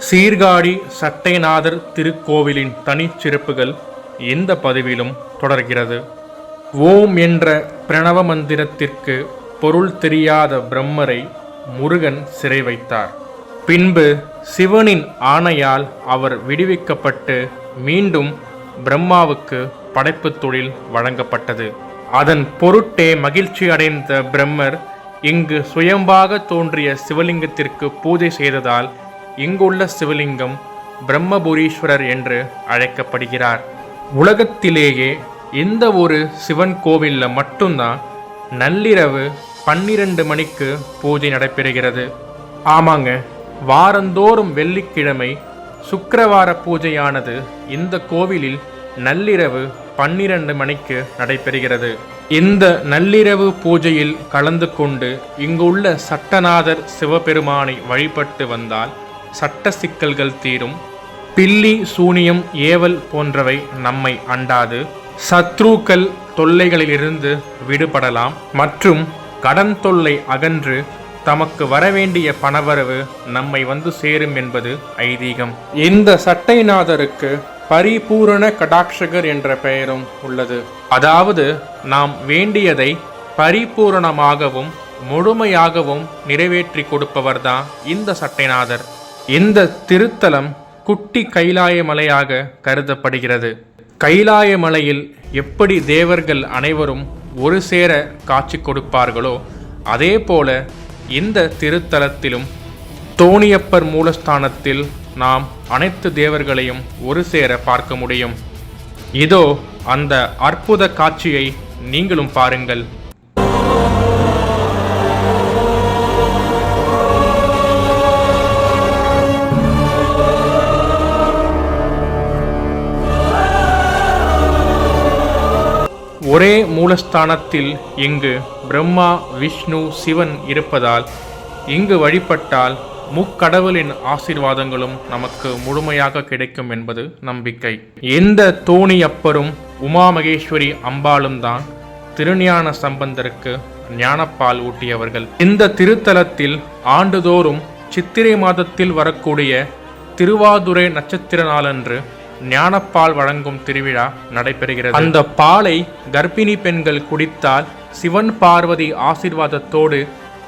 சீர்காழி சட்டைநாதர் திருக்கோவிலின் தனிச்சிறப்புகள் இந்த பதிவிலும் தொடர்கிறது. ஓம் என்ற பிரணவ மந்திரத்திற்கு பொருள் தெரியாத பிரம்மரை முருகன் சிறை வைத்தார். பின்பு சிவனின் ஆணையால் அவர் விடுவிக்கப்பட்டு மீண்டும் பிரம்மாவுக்கு படைப்பு தொழில் வழங்கப்பட்டது. அதன் பொருட்டே மகிழ்ச்சி அடைந்த பிரம்மர் இங்கு சுயம்பாக தோன்றிய சிவலிங்கத்திற்கு பூஜை செய்ததால் இங்குள்ள சிவலிங்கம் பிரம்மபுரீஸ்வரர் என்று அழைக்கப்படுகிறார். உலகத்திலேயே இந்த ஒரு சிவன் கோவிலில் மட்டும்தான் நள்ளிரவு 12 மணிக்கு பூஜை நடைபெறுகிறது. ஆமாங்க, வாரந்தோறும் வெள்ளிக்கிழமை சுக்கிரவார பூஜையானது இந்த கோவிலில் நள்ளிரவு 12 மணிக்கு நடைபெறுகிறது. இந்த நள்ளிரவு பூஜையில் கலந்து கொண்டு இங்குள்ள சட்டநாதர் சிவபெருமானை வழிபட்டு வந்தால் சட்ட சிக்கல்கள் தீரும், பில்லி சூனியம் ஏவல் போன்றவை நம்மை அண்டாது, சத்ருக்கள் தொல்லைகளிலிருந்து விடுபடலாம் மற்றும் கடன் தொல்லை அகன்று தமக்கு வரவேண்டிய பணவரவு நம்மை வந்து சேரும் என்பது ஐதீகம். இந்த சட்டைநாதருக்கு பரிபூரண கடாட்சகர் என்ற பெயரும் உள்ளது. அதாவது நாம் வேண்டியதை பரிபூரணமாகவும் முழுமையாகவும் நிறைவேற்றி கொடுப்பவர்தான் இந்த சட்டைநாதர். இந்த திருத்தலம் குட்டி கைலாய மலையாக கருதப்படுகிறது. கைலாய மலையில் எப்படி தேவர்கள் அனைவரும் ஒரு சேர காட்சி கொடுப்பார்களோ அதே போல இந்த திருத்தலத்திலும் தோணியப்பர் மூலஸ்தானத்தில் நாம் அனைத்து தேவர்களையும் ஒரு சேர பார்க்க முடியும். இதோ அந்த அற்புத காட்சியை நீங்களும் பாருங்கள். ஒரே மூலஸ்தானத்தில் இங்கு பிரம்மா, விஷ்ணு, சிவன் இருப்பதால் இங்கு வழிபட்டால் முக்கடவுளின் ஆசீர்வாதங்களும் நமக்கு முழுமையாக கிடைக்கும் என்பது நம்பிக்கை. இந்த தோணியப்பரும் உமா மகேஸ்வரி அம்பாளும் தான் திருஞான சம்பந்தருக்கு ஞானப்பால் ஊட்டியவர்கள். இந்த திருத்தலத்தில் ஆண்டுதோறும் சித்திரை மாதத்தில் வரக்கூடிய திருவாதுரை நட்சத்திர நாளன்று ஞானப்பால் வழங்கும் திருவிழா நடைபெறுகிறது. அந்த பாலை கர்ப்பிணி பெண்கள் குடித்தால் சிவன் பார்வதி ஆசீர்வாதத்தோடு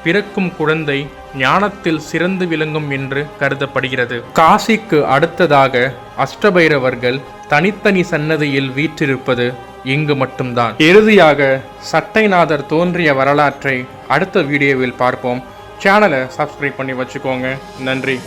பிறக்கும் குழந்தை ஞானத்தில் சிறந்து விளங்கும் என்று கருதப்படுகிறது. காசிக்கு அடுத்ததாக அஷ்டபைரவர்கள் தனித்தனி சன்னதியில் வீற்றிருப்பது இங்கு மட்டும்தான். இறுதியாக சட்டைநாதர் தோன்றிய வரலாற்றை அடுத்த வீடியோவில் பார்ப்போம். சேனலை சப்ஸ்கிரைப் பண்ணி வச்சுக்கோங்க. நன்றி.